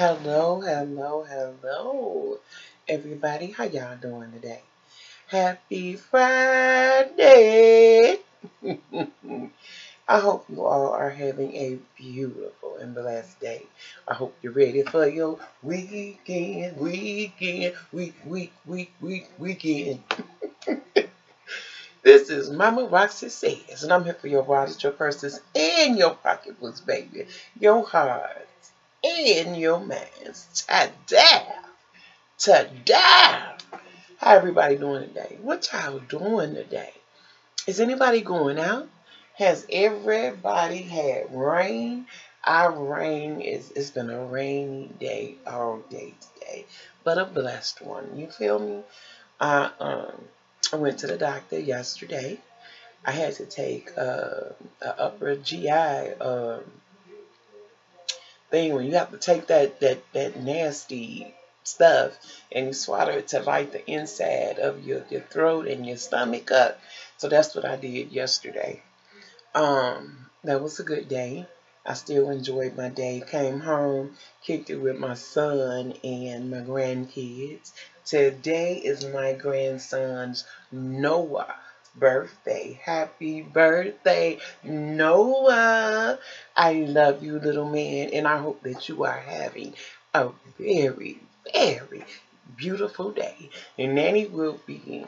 Hello, hello, hello, everybody. How y'all doing today? Happy Friday. I hope you all are having a beautiful and blessed day. I hope you're ready for your weekend. This is Mama Roxy Says, and I'm here for your wallets, your purses, and your pocketbooks, baby. Your hearts and your minds. Ta-da! Ta-da! How everybody doing today? What y'all doing today? Is anybody going out? Has everybody had rain? Our rain it's been a rainy day all day today, but a blessed one. You feel me? I I went to the doctor yesterday. I had to take a upper GI thing when you have to take that nasty stuff and you swallow it to light the inside of your throat and your stomach up. So that's what I did yesterday. That was a good day. I still enjoyed my day. Came home, kicked it with my son and my grandkids. Today is my grandson's Noah birthday. Happy birthday, Noah. I love you, little man, and I hope that you are having a very, very beautiful day. And Nanny will be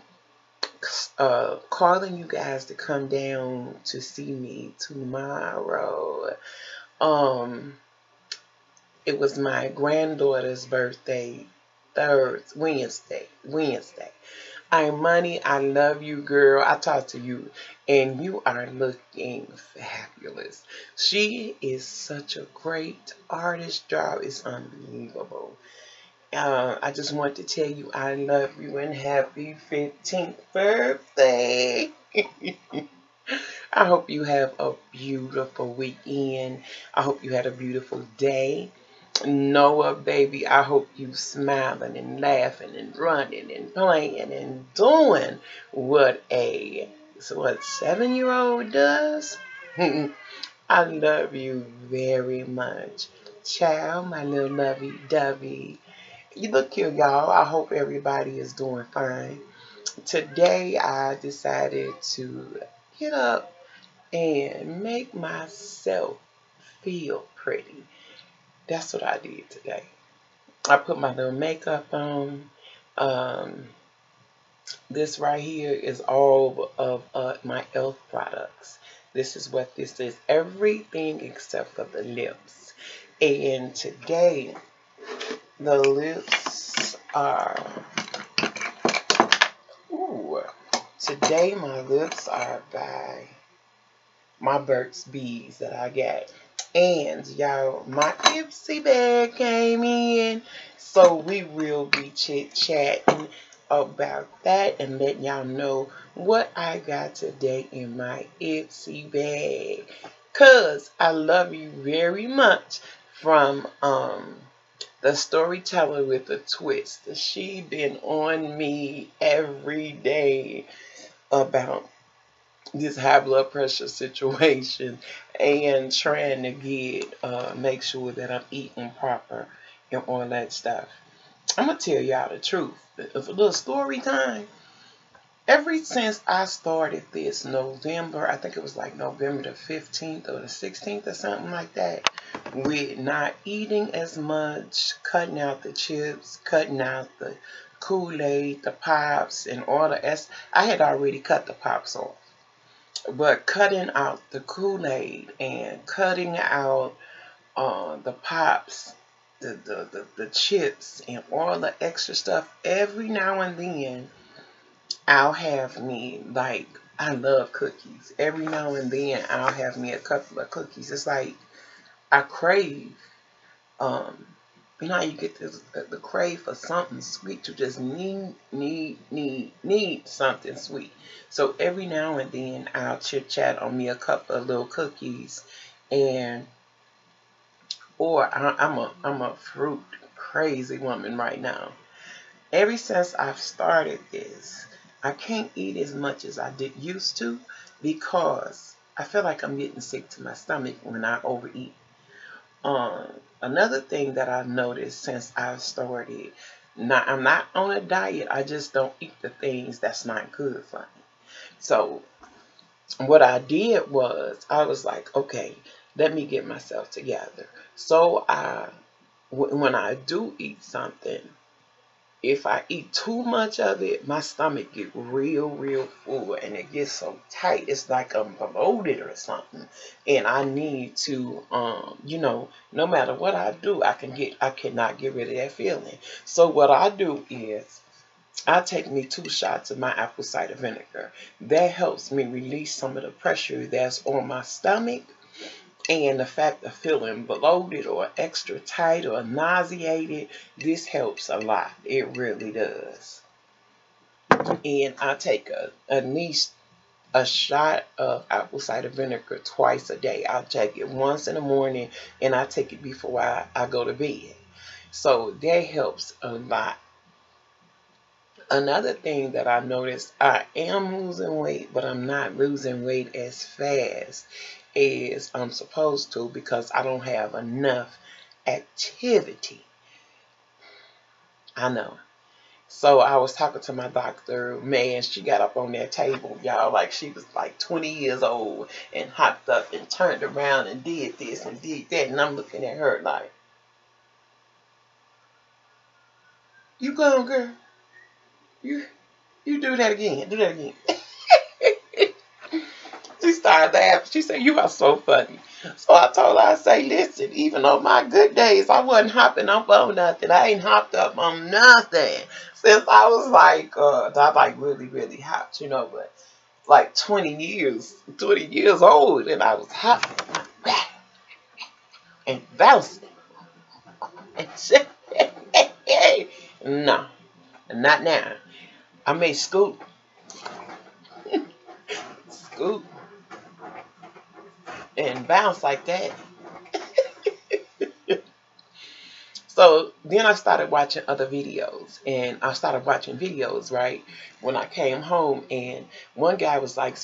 calling you guys to come down to see me tomorrow. Um, it was my granddaughter's birthday, Wednesday. I'm Money. I love you, girl. I talked to you, and you are looking fabulous. She is such a great artist. Job is unbelievable. I just want to tell you I love you and happy 15th birthday. I hope you have a beautiful weekend. I hope you had a beautiful day. Noah, baby, I hope you smiling and laughing and running and playing and doing what a 7-year-old does. I love you very much. Ciao, my little lovey-dovey. You look here, y'all. I hope everybody is doing fine. Today, I decided to get up and make myself feel pretty. That's what I did today. I put my little makeup on. Um, this right here is all of my e.l.f. products. This is what this is. Everything except for the lips. And today, the lips are, ooh, today my lips are by my Burt's Bees that I got. And y'all, my Ipsy bag came in. So we will be chit-chatting about that and letting y'all know what I got today in my Ipsy bag. Cause I love you very much from the storyteller with a twist. She been on me every day about this high blood pressure situation and trying to make sure that I'm eating proper and all that stuff. I'm gonna tell y'all the truth. It's a little story time. Ever since I started this November, I think it was like November the 15th or the 16th or something like that, with not eating as much, cutting out the chips, cutting out the Kool-Aid, the pops, and all the I had already cut the pops off. But cutting out the Kool-Aid and cutting out the pops, the chips, and all the extra stuff, every now and then I'll have me, like, I love cookies. Every now and then I'll have me a couple of cookies. It's like I crave, um, you know how you get this, the crave for something sweet. You just need something sweet. So every now and then I'll chit chat on me a couple of little cookies, and I'm a fruit crazy woman right now. Ever since I've started this, I can't eat as much as I did used to because I feel like I'm getting sick to my stomach when I overeat. Um, Another thing that I've noticed since I've started, I'm not on a diet. I just don't eat the things that's not good for me. So what I did was I was like, okay, let me get myself together. So when I do eat something, if I eat too much of it, my stomach get real full and it gets so tight. It's like I'm bloated or something. And I need to, no matter what I do, I cannot get rid of that feeling. So what I do is I take me 2 shots of my apple cider vinegar. That helps me release some of the pressure that's on my stomach, and the fact of feeling bloated or extra tight or nauseated. This helps a lot. It really does. And I take at least a shot of apple cider vinegar twice a day. I'll take it once in the morning and I take it before I go to bed. So that helps a lot. Another thing that I noticed, I am losing weight, but I'm not losing weight as fast as I'm supposed to because I don't have enough activity. I know. So I was talking to my doctor, man, she got up on that table, y'all, like she was like 20 years old and hopped up and turned around and did this and did that. And I'm looking at her like, you going, girl? You you do that again. Do that again. She started laughing. She said, you are so funny. So I told her, I say, listen, even on my good days, I wasn't hopping up on nothing. I ain't hopped up on nothing since I was like really hopped, but like 20 years old, and I was hopping and bouncing and shit. No, not now. I may scoot and bounce like that. So then I started watching other videos, and I started watching videos, right, when I came home, and one guy was like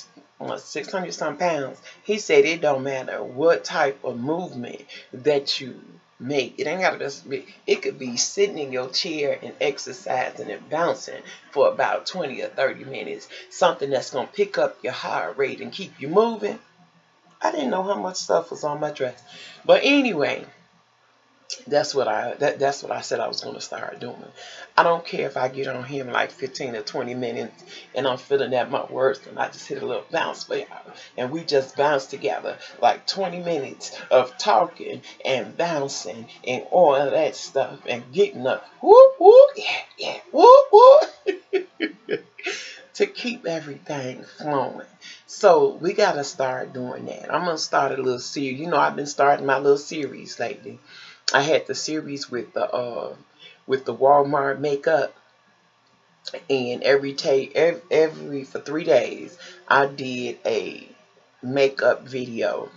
600 some pounds. He said it don't matter what type of movement that you make. It ain't got to just be, it could be sitting in your chair and exercising and bouncing for about 20 or 30 minutes. Something that's going to pick up your heart rate and keep you moving. I didn't know how much stuff was on my dress. But anyway, that's what I said I was going to start doing. I don't care if I get on here in like 15 or 20 minutes and I'm feeling at my worst and I just hit a little bounce for y'all. And we just bounce together like 20 minutes of talking and bouncing and all of that stuff and getting up. Whoop, whoop, yeah, whoop, whoop. To keep everything flowing. So we got to start doing that. I'm going to start a little series. I've been starting my little series lately. I had the series with the Walmart makeup, and every for 3 days I did a makeup video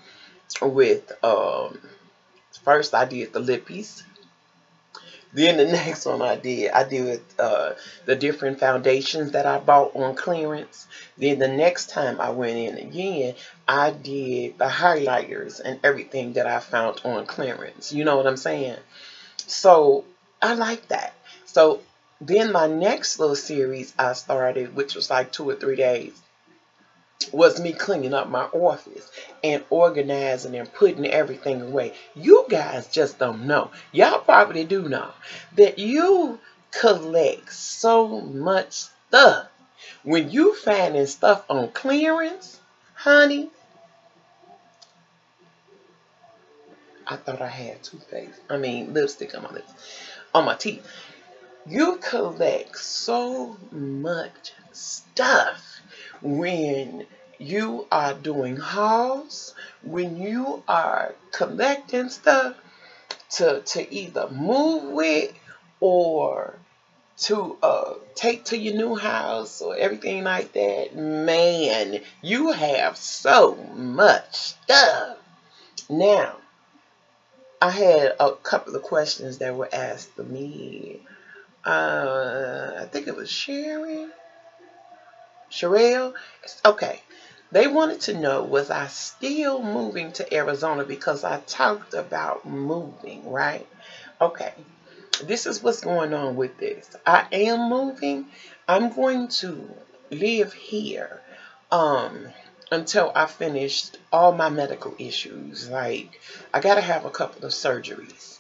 with first I did the lippies. Then the next one I did the different foundations that I bought on clearance. Then the next time I went in again, I did the highlighters and everything that I found on clearance. You know what I'm saying? So I like that. So then my next little series I started, which was like 2 or 3 days, was me cleaning up my office and organizing and putting everything away. You guys just don't know. Y'all probably do know that you collect so much stuff. When you finding stuff on clearance, honey, I thought I had lipstick on my lips, on my teeth. You collect so much stuff when you are doing hauls, when you are collecting stuff to either move with or to take to your new house or everything like that. Man, you have so much stuff. Now, I had a couple of questions that were asked to me. I think it was Sherelle. Okay. They wanted to know, was I still moving to Arizona because I talked about moving, right? Okay, this is what's going on with this. I am moving. I'm going to live here um until I finished all my medical issues. Like, I gotta have a couple of surgeries.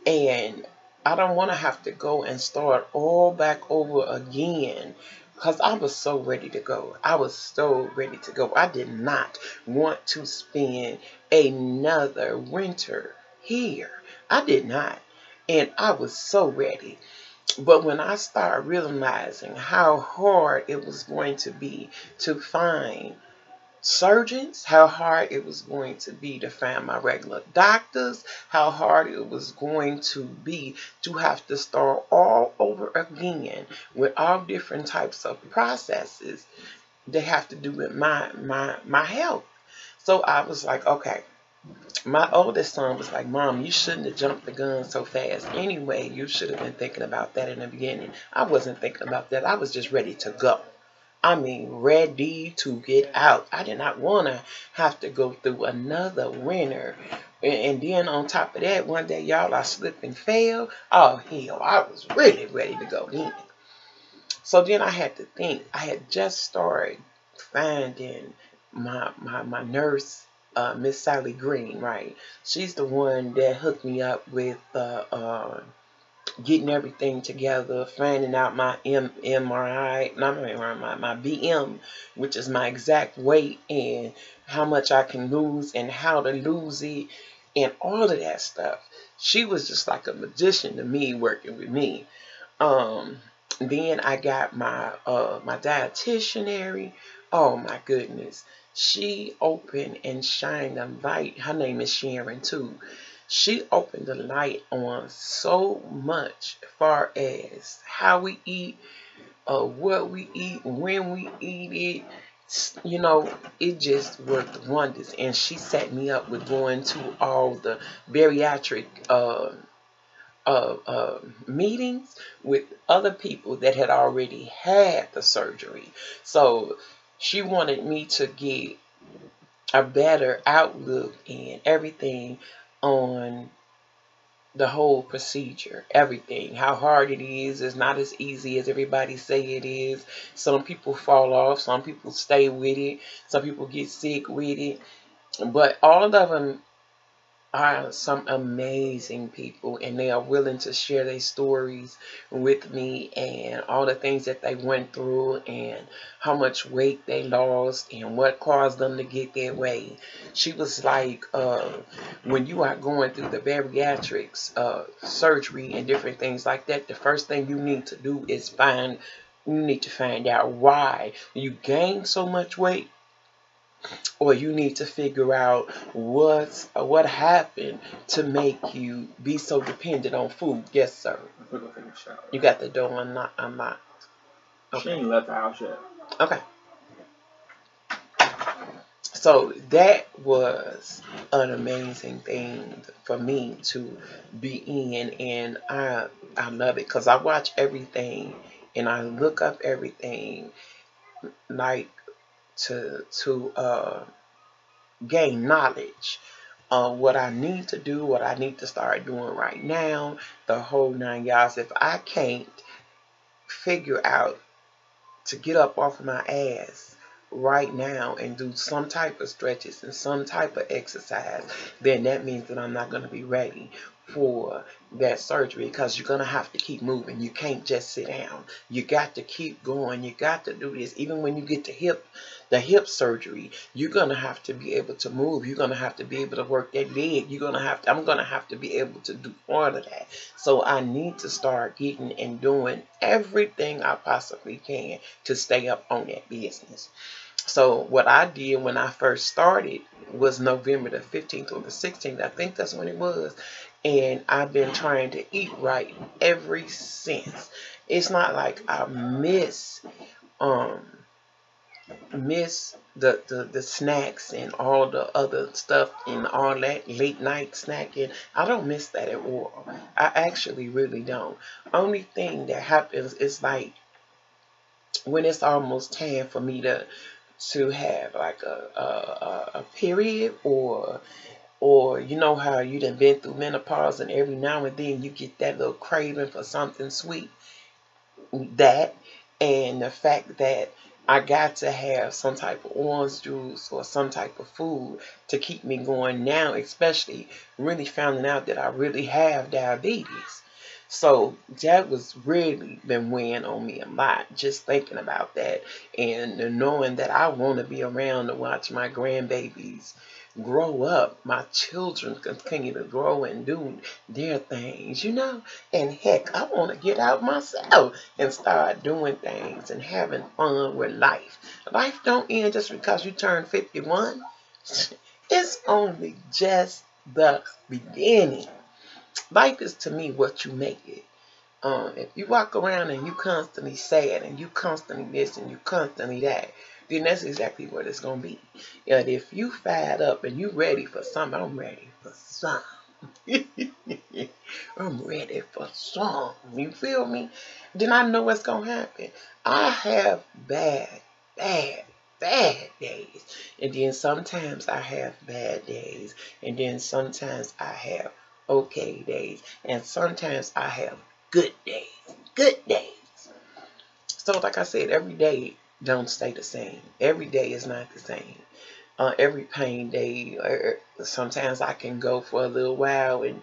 And I don't want to have to go and start all back over again because I was so ready to go. I was so ready to go. I did not want to spend another winter here. I did not. And I was so ready. But when I started realizing how hard it was going to be to find surgeons, how hard it was going to be to find my regular doctors, how hard it was going to be to have to start all over again with all different types of processes they have to do with my health. So I was like, okay. My oldest son was like, Mom, you shouldn't have jumped the gun so fast. Anyway, you should have been thinking about that in the beginning. I wasn't thinking about that. I was just ready to go. I mean, ready to get out. I did not want to have to go through another winter. And then on top of that, one day, y'all, I slipped and fell. Oh, hell, I was really ready to go then. So then I had to think. I had just started finding my nurse, Miss Sally Green, right? She's the one that hooked me up with getting everything together, finding out my MRI, not my MRI, my BM, which is my exact weight and how much I can lose and how to lose it and all of that stuff. She was just like a magician to me working with me. Um, then I got my dietitianary. Oh my goodness. She opened and shined a light. Her name is Sharon too. She opened the light on so much as far as how we eat, what we eat, when we eat it. You know, it just worked wonders. And she set me up with going to all the bariatric meetings with other people that had already had the surgery. So she wanted me to get a better outlook and everything on the whole procedure, everything, how hard it is not as easy as everybody say it is. Some people fall off, some people stay with it, some people get sick with it, but all of them are some amazing people, and they are willing to share their stories with me and all the things that they went through and how much weight they lost and what caused them to get that way. She was like, when you are going through the bariatrics surgery and different things like that, the first thing you need to do is you need to find out why you gained so much weight, or you need to figure out what happened to make you be so dependent on food. Yes, sir. I'm gonna take a shower. You got the door unlocked. She ain't left the house yet. Okay. So that was an amazing thing for me to be in, and I love it because I watch everything and I look up everything, like to gain knowledge on what I need to do, what I need to start doing right now, the whole nine yards. If I can't figure out to get up off of my ass right now and do some type of stretches and some type of exercise, then that means that I'm not going to be ready for that surgery, because you're going to have to keep moving. You can't just sit down. You got to keep going. You got to do this. Even when you get to the hip surgery, you're going to have to be able to move. You're going to have to be able to work that leg. I'm going to have to be able to do all of that. So I need to start getting and doing everything I possibly can to stay up on that business. So what I did when I first started was November the 15th or the 16th. I think that's when it was. And I've been trying to eat right ever since. It's not like I miss the snacks and all the other stuff and all that late night snacking. I don't miss that at all. I actually really don't. Only thing that happens is like when it's almost time for me to to have like a period, or you know how you done been through menopause and every now and then you get that little craving for something sweet. That, and the fact that I got to have some type of orange juice or some type of food to keep me going now, especially really finding out that I really have diabetes. So that was really been weighing on me a lot, just thinking about that, and knowing that I want to be around to watch my grandbabies grow up, my children continue to grow and do their things, you know. And heck, I want to get out myself and start doing things and having fun with life. Life don't end just because you turn 51. It's only just the beginning. Life is to me what you make it. If you walk around and you constantly sad and you constantly this and you constantly that, then that's exactly what it's gonna be. And if you fired up and you ready for something, I'm ready for some. I'm ready for some. You feel me? Then I know what's gonna happen. I have bad, bad days. And then sometimes I have bad days. And then sometimes I have okay days. And sometimes I have good days. Good days. So like I said, every day don't stay the same. Every day is not the same. Every pain day, sometimes I can go for a little while, and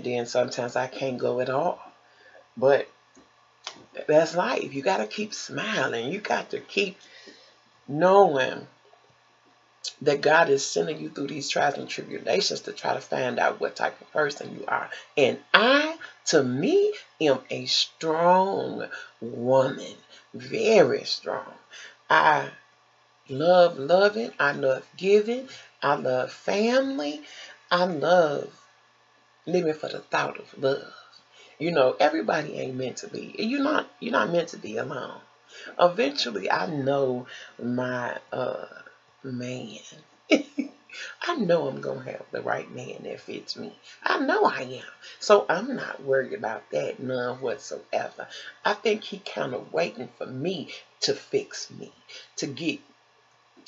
then sometimes I can't go at all. But that's life. You got to keep smiling. You got to keep knowing that God is sending you through these trials and tribulations to try to find out what type of person you are. And I, to me, am a strong woman. Very strong. I love loving. I love giving. I love family. I love living for the thought of love. You know, everybody ain't meant to be. You're not meant to be alone. Eventually, I know my man. I know I'm going to have the right man that fits me. I know I am. So I'm not worried about that none whatsoever. I think he kind of waiting for me to fix me, to get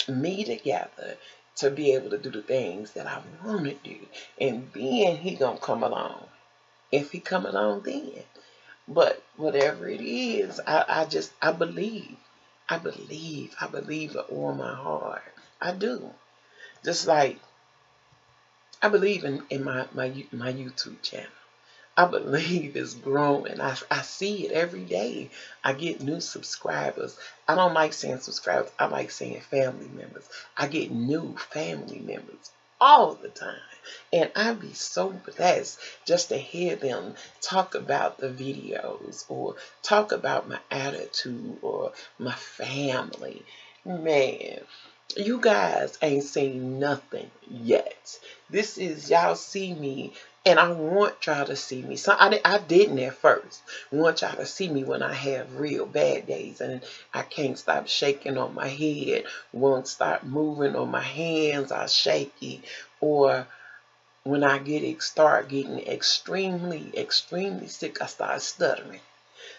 me together, to be able to do the things that I want to do. And then he going to come along. If he come along then. But whatever it is, I believe. I believe with all my heart. I do. Just like I believe in my YouTube channel. I believe it's growing. I see it every day. I get new subscribers. I don't like saying subscribers. I like saying family members. I get new family members all the time. And I be so blessed just to hear them talk about the videos or talk about my attitude or my family. Man, you guys ain't seen nothing yet. This is y'all see me, and I want y'all to see me. So I didn't at first want y'all to see me when I have real bad days and I can't stop shaking on my head, won't stop moving on my hands, are shaky, or when I start getting extremely sick, I start stuttering.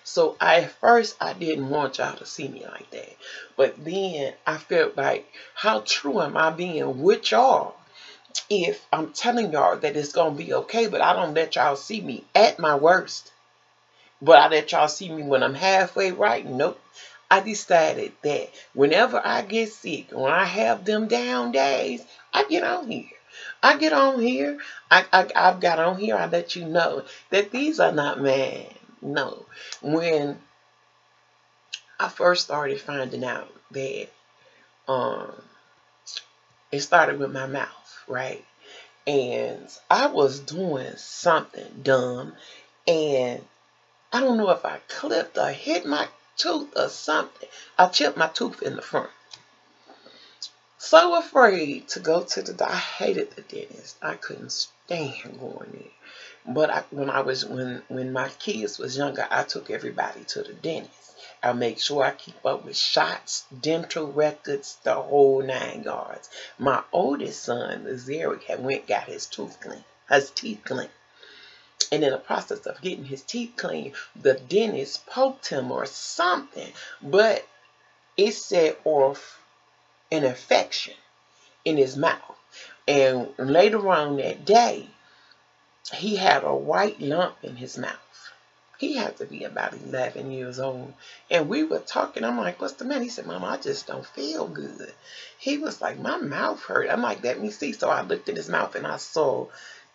So at first I didn't want y'all to see me like that. But then I felt like, how true am I being with y'all if I'm telling y'all that it's going to be okay, but I don't let y'all see me at my worst. But I let y'all see me when I'm halfway right? Nope. I decided that whenever I get sick, when I have them down days, I get on here. I get on here. I've got on here. I let you know that these are not mine. No. When I first started finding out that it started with my mouth, right? And I was doing something dumb, and I don't know if I clipped or hit my tooth or something. I chipped my tooth in the front. So afraid to go to the doctor. I hated the dentist. I couldn't stand going there. But when my kids was younger, I took everybody to the dentist. I make sure I keep up with shots, dental records, the whole 9 yards. My oldest son, Zeric, got his teeth cleaned. And in the process of getting his teeth cleaned, the dentist poked him or something. But it said off an infection in his mouth. And later on that day, he had a white lump in his mouth. He had to be about 11 years old. And we were talking. I'm like, what's the matter? He said, Mama, I just don't feel good. He was like, my mouth hurt. I'm like, let me see. So I looked at his mouth and I saw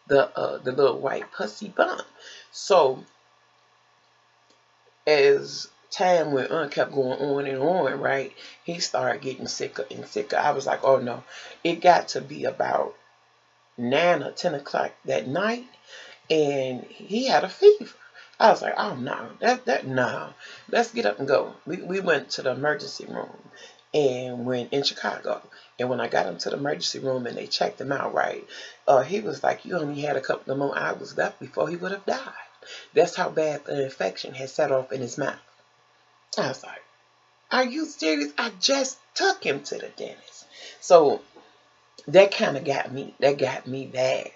the little white pussy bump. So as time went on, kept going on and on, right? He started getting sicker and sicker. I was like, oh no. It got to be about 9 or 10 o'clock that night, and he had a fever. I was like, oh no, no. Let's get up and go. We went to the emergency room and went in Chicago. And when I got him to the emergency room and they checked him out, right, he was like, you only had a couple of more hours left before he would have died. That's how bad the infection had set off in his mouth. I was like, are you serious? I just took him to the dentist. So that kind of got me. That got me bad.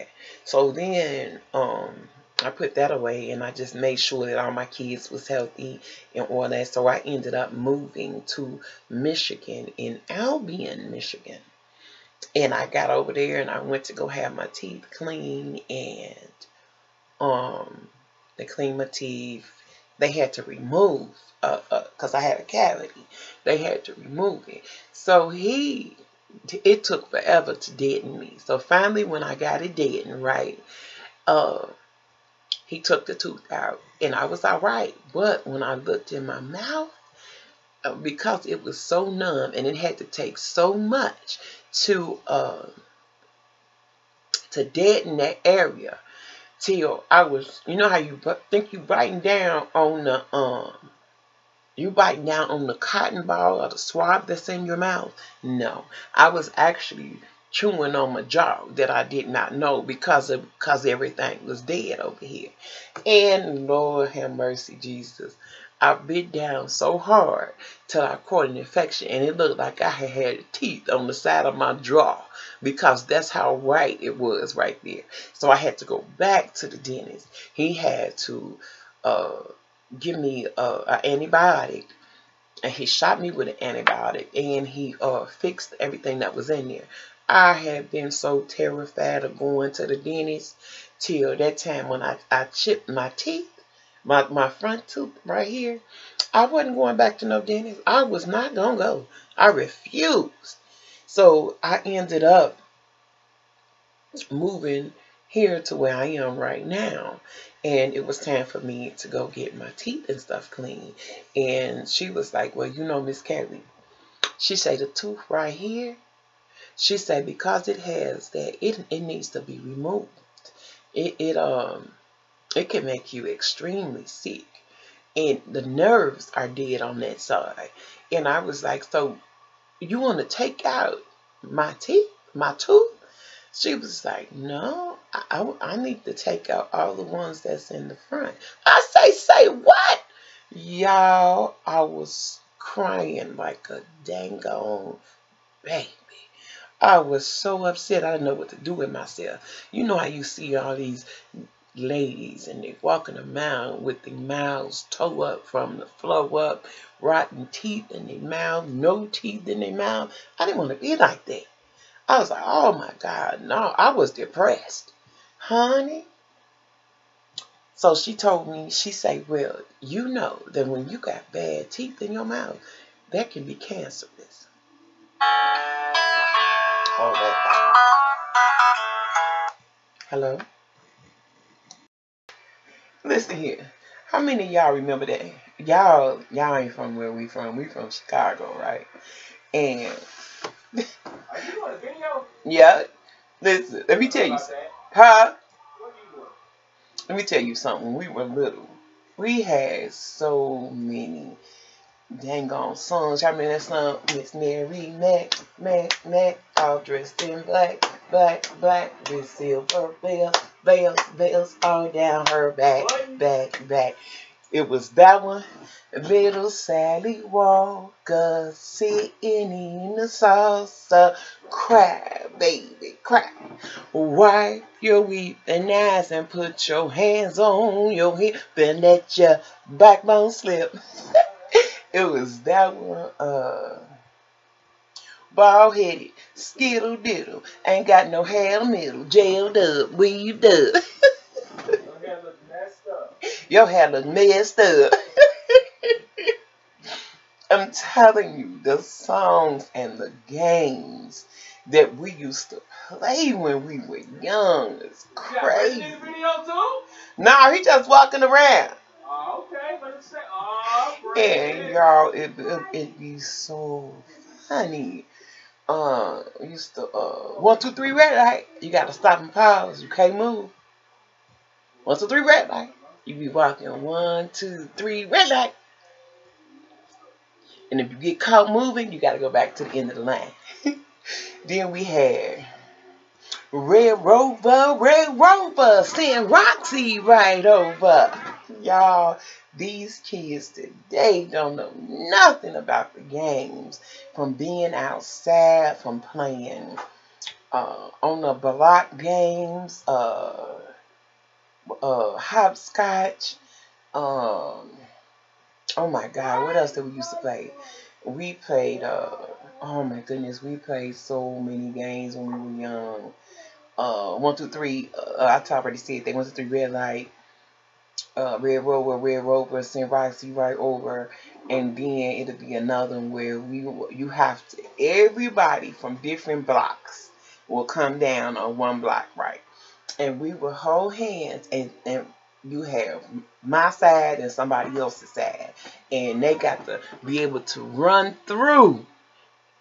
So then I put that away and I just made sure that all my kids was healthy and all that. So I ended up moving to Michigan, in Albion, Michigan. And I got over there and I went to go have my teeth cleaned, and they cleaned my teeth. They had to remove, because I had a cavity. They had to remove it. So it took forever to deaden me. So finally, when I got it deadened, right, he took the tooth out, and I was all right. But when I looked in my mouth, because it was so numb, and it had to take so much to deaden that area, till I was, you know how you think you biting down on the cotton ball or the swab that's in your mouth? No, I was actually chewing on my jaw that I did not know, because everything was dead over here. And Lord have mercy, Jesus, I bit down so hard till I caught an infection, and it looked like I had teeth on the side of my jaw, because that's how white it was right there. So I had to go back to the dentist. He had to give me an antibiotic, and he shot me with an antibiotic, and he fixed everything that was in there. I had been so terrified of going to the dentist till that time when I chipped my teeth, my front tooth right here. I wasn't going back to no dentist. I was not going to go. I refused. So I ended up moving here to where I am right now. And it was time for me to go get my teeth and stuff cleaned. And she was like, well, you know, Miss Kelly, she said, the tooth right here, she said, because it has that, it needs to be removed. It can make you extremely sick. And the nerves are dead on that side. And I was like, so you want to take out my teeth, my tooth? She was like, no, I need to take out all the ones that's in the front. I say what? Y'all, I was crying like a dang on baby. I was so upset. I didn't know what to do with myself. You know how you see all these ladies and they walking around with their mouths toe up from the floor up, rotten teeth in their mouth, no teeth in their mouth. I didn't want to be like that. I was like, oh my God, no, I was depressed. Honey. So she told me, she said, well, you know that when you got bad teeth in your mouth, that can be cancerous. Hold that thought. Hello? Listen here. How many of y'all remember that? Y'all ain't from where we from. We from Chicago, right? And Are you on a video? yeah. Listen, let me tell you something. Huh? Let me tell you something. When we were little, we had so many dang on songs. Y'all remember that song? Miss Mary Mac, Mac, Mac, all dressed in black, black, black, with silver bells, bells, bells all down her back, back, back. It was that one. Little Sally Walker sitting in the salsa. Cry, baby, cry. Wipe your weeping eyes and put your hands on your hip and let your backbone slip. It was that one. bald headed, skittle diddle, ain't got no hair in the middle, jailed up, weaved up. Your hair look messed up. Your hair look messed up. I'm telling you, the songs and the games that we used to play when we were young is crazy. You got a video too? Nah, he just walking around. Oh, okay, but it's And y'all, it be so funny. Used to 1, 2, 3 red light. You gotta stop and pause. You can't move. 1, 2, 3 red light. You be walking 1, 2, 3 red light. And if you get caught moving, you gotta go back to the end of the line. Then we had Red Rover, send Roxy right over. Y'all, these kids today don't know nothing about the games. From being outside, from playing on the block games, hopscotch, oh my God, what else did we used to play? We played, oh my goodness, we played so many games when we were young. 1, 2, 3, I already said they 1, 2, 3 red light, Red Rover, send Roxy right over, and then it'll be another one where you have to, everybody from different blocks will come down on one block, right? And we will hold hands, and you have my side and somebody else's side, and they got to be able to run through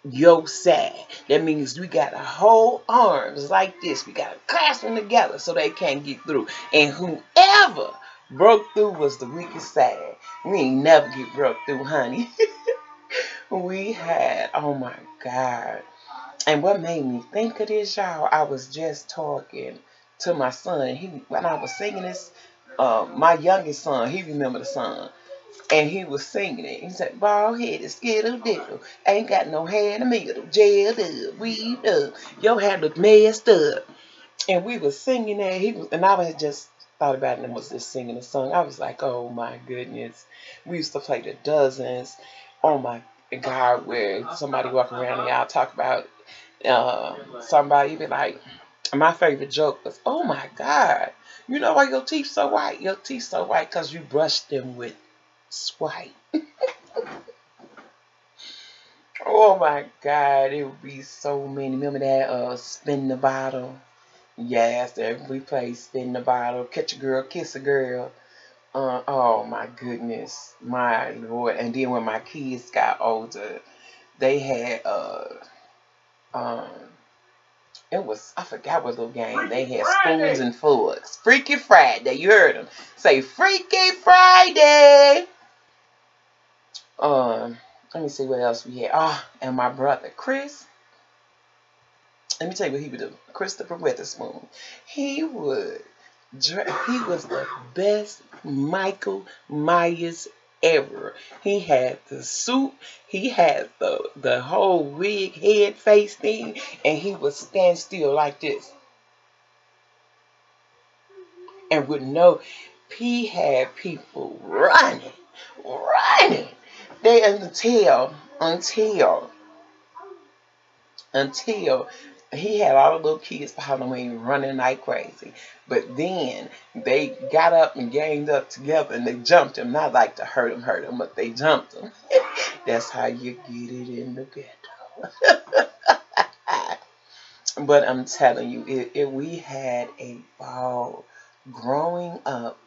your side. That means we gotta hold arms like this. We gotta clasp them together so they can't get through. And whoever broke through was the weakest side. We ain't never get broke through, honey. We had, oh my God. And what made me think of this, y'all, I was just talking to my son. When I was singing this, my youngest son, he remembered the song. And he was singing it. He said, bald headed, skittle diddle, ain't got no hair in the middle, jailed up, weaved up, your hair look messed up. And we was singing that. And I was just thought about it and was just singing the song. I was like, oh my goodness. We used to play the dozens. Oh my God, where somebody walk around and y'all talk about somebody be like, my favorite joke was, oh my God, you know why your teeth so white? Your teeth so white because you brushed them with swipe. Oh my God, it would be so many. Remember that spin the bottle? Yes, we played spin the bottle, catch a girl, kiss a girl. Oh my goodness, my Lord. And then when my kids got older, they had um it was, I forgot what little game. They had spoons and forks. Freaky Friday. You heard them say Freaky Friday. Let me see what else we had. And my brother Chris. Let me tell you what he would do. Christopher Witherspoon. He was the best Michael Myers ever. He had the suit. He had the whole wig, head, face thing, and he would stand still like this. And would know he had people running. They until he had all the little kids for Halloween running like crazy. But then they got up and ganged up together and they jumped him. Not like to hurt him, but they jumped him. That's how you get it in the ghetto. But I'm telling you, we had a ball growing up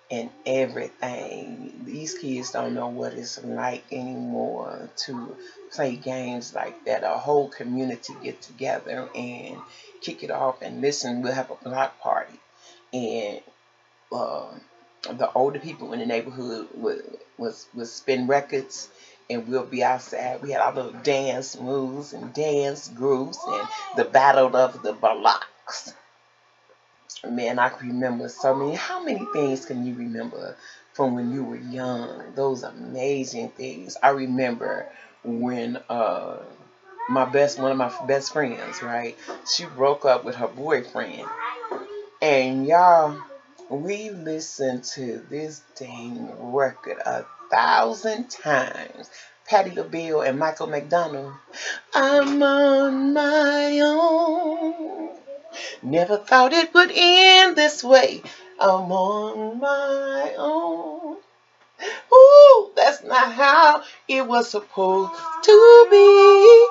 and everything. These kids don't know what it's like anymore to play games like that. A whole community get together and kick it off and listen. We'll have a block party, and the older people in the neighborhood would spin records, and we'll be outside. We had our little dance moves and dance groups and the battle of the blocks. Man, I can remember so many. How many things can you remember from when you were young? Those amazing things. I remember when one of my best friends, right? She broke up with her boyfriend. And y'all, we listened to this dang record 1,000 times. Patti LaBelle and Michael McDonald. I'm on my own. Never thought it would end this way. I'm on my own. Ooh, that's not how it was supposed to be.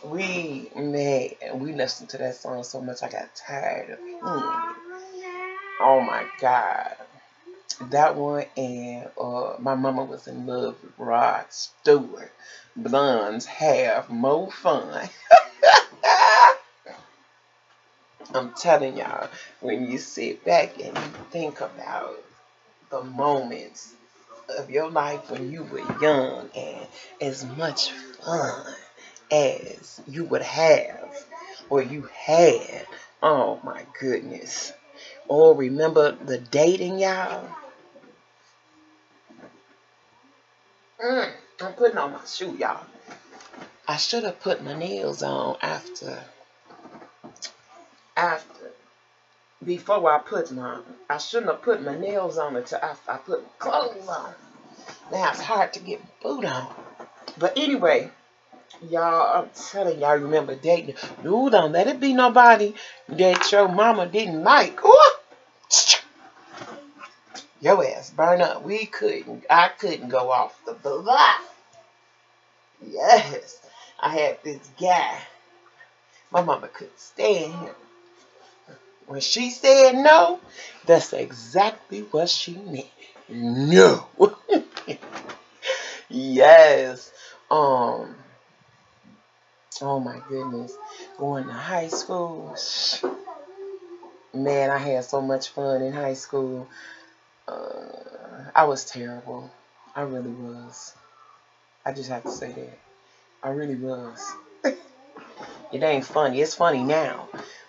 We listened to that song so much I got tired of hearing it. Oh my God. That one and My Mama Was in Love with Rod Stewart. Blondes have more fun. I'm telling y'all, when you sit back and you think about the moments of your life when you were young and as much fun as you would have or you had, oh my goodness. Or remember the dating, y'all? I'm putting on my shoe, y'all. I should have put my nails on after before I shouldn't have put my nails on until after I put my clothes on. Now it's hard to get boot on. But anyway, y'all, I'm telling y'all, remember dating. Dude, don't let it be nobody that your mama didn't like. Ooh, your ass burn up. I couldn't go off the block. Yes, I had this guy. My mama couldn't stand him. When she said no, that's exactly what she meant. No. Yes. Oh my goodness. Going to high school. Man, I had so much fun in high school. I was terrible. I really was. I just have to say that. I really was. It ain't funny. It's funny now.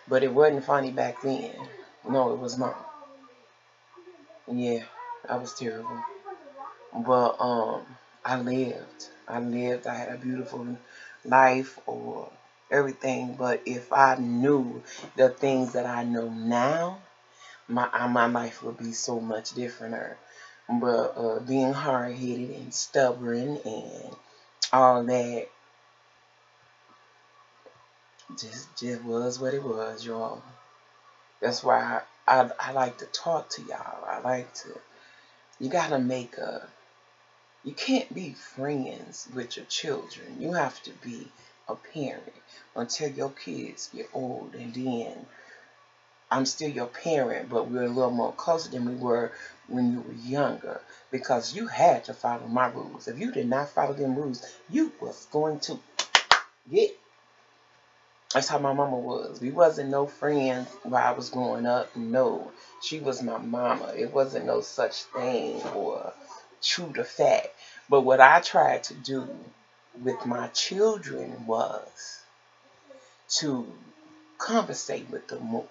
But it wasn't funny back then. No, it was not. Yeah, I was terrible. But I lived. I had a beautiful life or everything. But if I knew the things that I know now, my life would be so much different. But being hard headed and stubborn and all that just was what it was, y'all. That's why I like to talk to y'all. You gotta you can't be friends with your children. You have to be a parent until your kids get old. And then I'm still your parent, but we're a little more closer than we were when you were younger. Because you had to follow my rules. If you did not follow them rules, you was going to get. That's how my mama was. We wasn't no friends while I was growing up. No. She was my mama. It wasn't no such thing or true to fact. But what I tried to do with my children was to conversate with them more.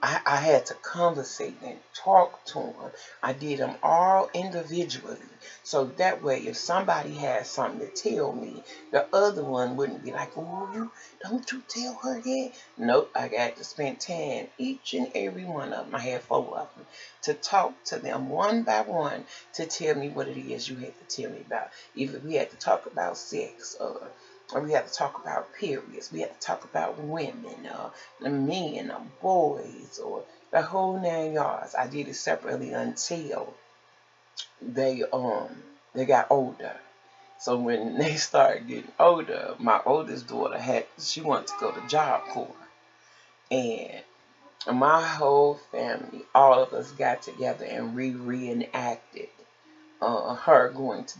I had to conversate and talk to them. I did them all individually. So that way, if somebody had something to tell me, the other one wouldn't be like, oh, don't you tell her that? Nope, I got to spend time, each and every one of them. I had 4 of them, to talk to them one by one to tell me what it is you had to tell me about. Either we had to talk about sex or we had to talk about periods. We had to talk about women, the men, the boys, or the whole 9 yards. I did it separately until they got older. So when they started getting older, my oldest daughter she wanted to go to Job Corps. And my whole family, all of us got together and reenacted her going to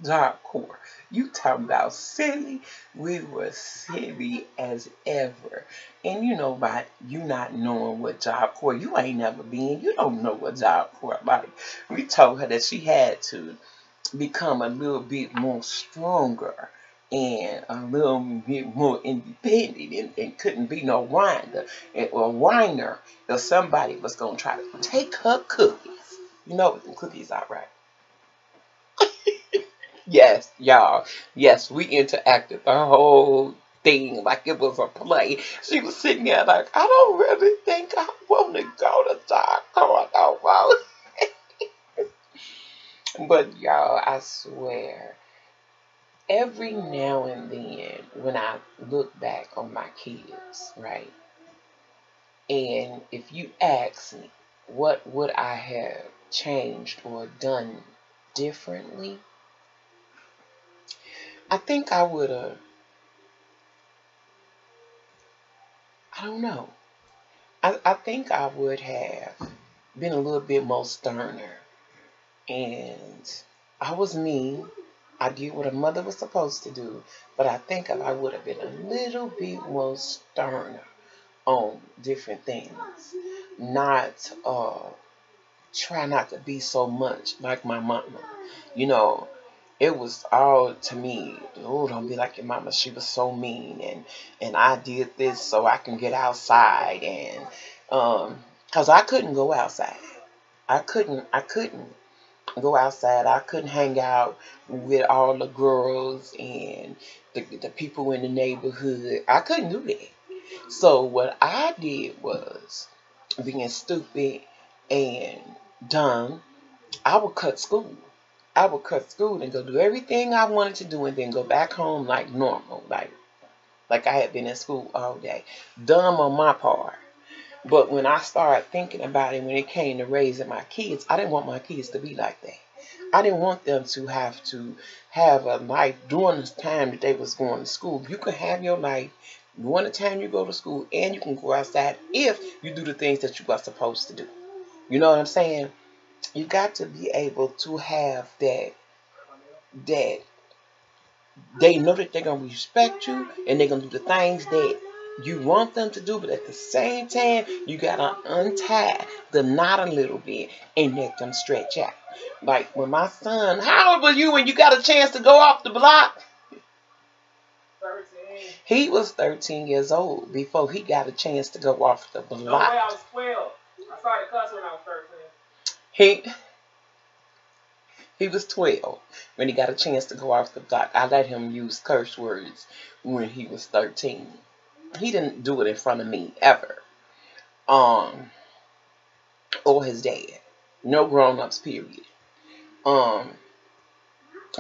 Job Corps. You talking about silly? We were silly as ever. And you know, by you not knowing what Job Corps, you ain't never been. You don't know what Job Corps like. We told her that she had to become a little bit more stronger and a little bit more independent and couldn't be no whiner if somebody was going to try to take her cookies. You know what the cookies are, right? Yes, y'all. Yes, we interacted the whole thing like it was a play. She was sitting there like, I don't really think I want to go to Taco no more. But y'all, I swear, Every now and then, when I look back on my kids, right, and if you ask me what would I have changed or done differently, I think I would have, I don't know. I think I would have been a little bit more sterner. And I was mean. I did what a mother was supposed to do. But I think if I would have been a little bit more sterner on different things. Not try not to be so much like my mama. You know, it was all to me, oh, don't be like your mama. She was so mean, and I did this so I can get outside, and cause I couldn't go outside. I couldn't go outside. I couldn't hang out with all the girls and the people in the neighborhood. I couldn't do that. So what I did was, being stupid and dumb, I would cut school. I would cut school and go do everything I wanted to do and then go back home like normal, like I had been in school all day. Dumb on my part. But when I started thinking about it, when it came to raising my kids, I didn't want my kids to be like that. I didn't want them to have a life during the time that they was going to school. You can have your life during the time you go to school, and you can go outside if you do the things that you are supposed to do. You know what I'm saying? You got to be able to have that they know that they're gonna respect you and they're gonna do the things that you want them to do, but at the same time you gotta untie the knot a little bit and let them stretch out. Like when my son, how old were you when you got a chance to go off the block? 13. He was 13 years old before he got a chance to go off the No way, block. I was 12. I started cussing when I was 13. He He was 12 when he got a chance to go off the block. I let him use curse words when he was 13. He didn't do it in front of me ever. Um, or his dad. No grown-ups, period. Um,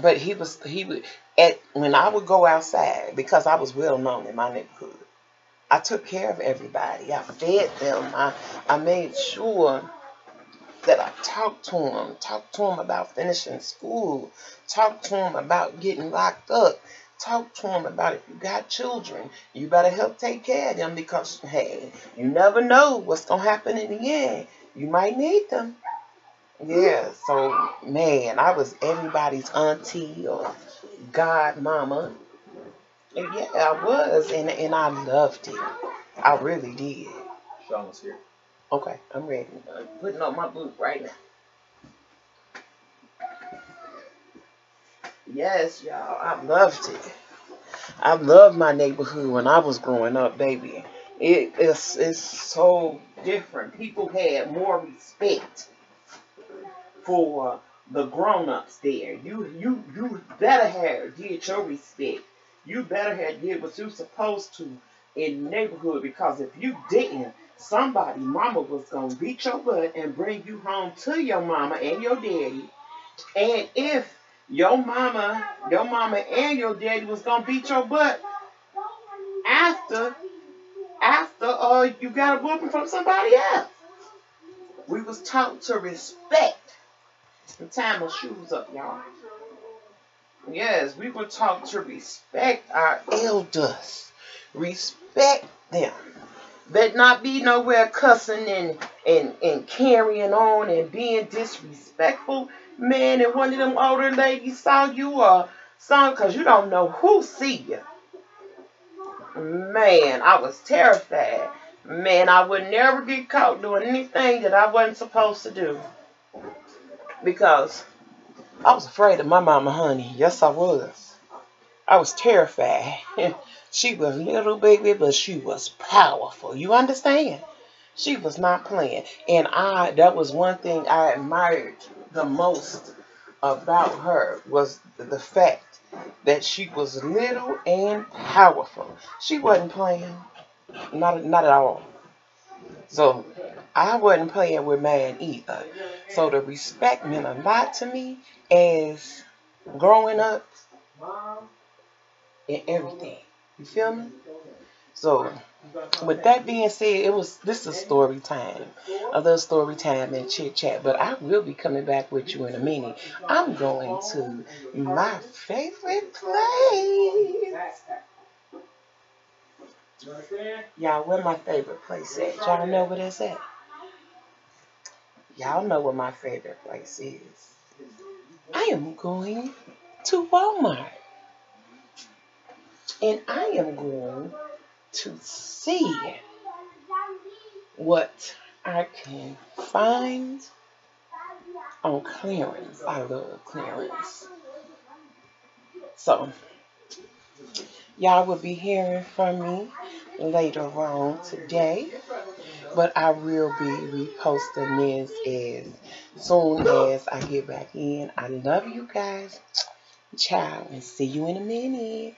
but he would at when I would go outside, because I was well known in my neighborhood. I took care of everybody. I fed them. I made sure that I talked to him about finishing school, talked to him about getting locked up, talked to him about if you got children, you better help take care of them because, hey, you never know what's going to happen in the end. You might need them. Yeah, so, man, I was everybody's auntie or godmama. And yeah, I was, and I loved it. I really did. Sean here. Okay, I'm ready. I'm putting on my boot right now. Yes, y'all, I loved it. I loved my neighborhood when I was growing up, baby. It's so different. People had more respect for the grown-ups there. You better have did your respect. You better have did what you supposed to in the neighborhood, because if you didn't, somebody mama was gonna beat your butt and bring you home to your mama and your daddy. And if your mama and your daddy was gonna beat your butt after you got a whooping from somebody else. We was taught to respect. And tie my shoes up, y'all. Yes, we were taught to respect our elders. Respect them. Let not be nowhere cussing and carrying on and being disrespectful. Man, and one of them older ladies saw you or saw, because you don't know who see you. Man, I was terrified. Man, I would never get caught doing anything that I wasn't supposed to do. Because I was afraid of my mama, honey. Yes, I was. I was terrified. She was little baby, but she was powerful. You understand? She was not playing. And that was one thing I admired the most about her, was the fact that she was little and powerful. She wasn't playing. Not at all. So I wasn't playing with man either. So the respect meant a lot to me as growing up. and everything. You feel me? So, with that being said, this is story time, a little story time and chit chat. But I will be coming back with you in a minute. I'm going to my favorite place. Y'all, where my favorite place at? Y'all know where that's at? Y'all know what my favorite place is. I am going to Walmart. And I am going to see what I can find on clearance. I love clearance. So, y'all will be hearing from me later on today. But I will be reposting this as soon as I get back in. I love you guys. Ciao, and see you in a minute.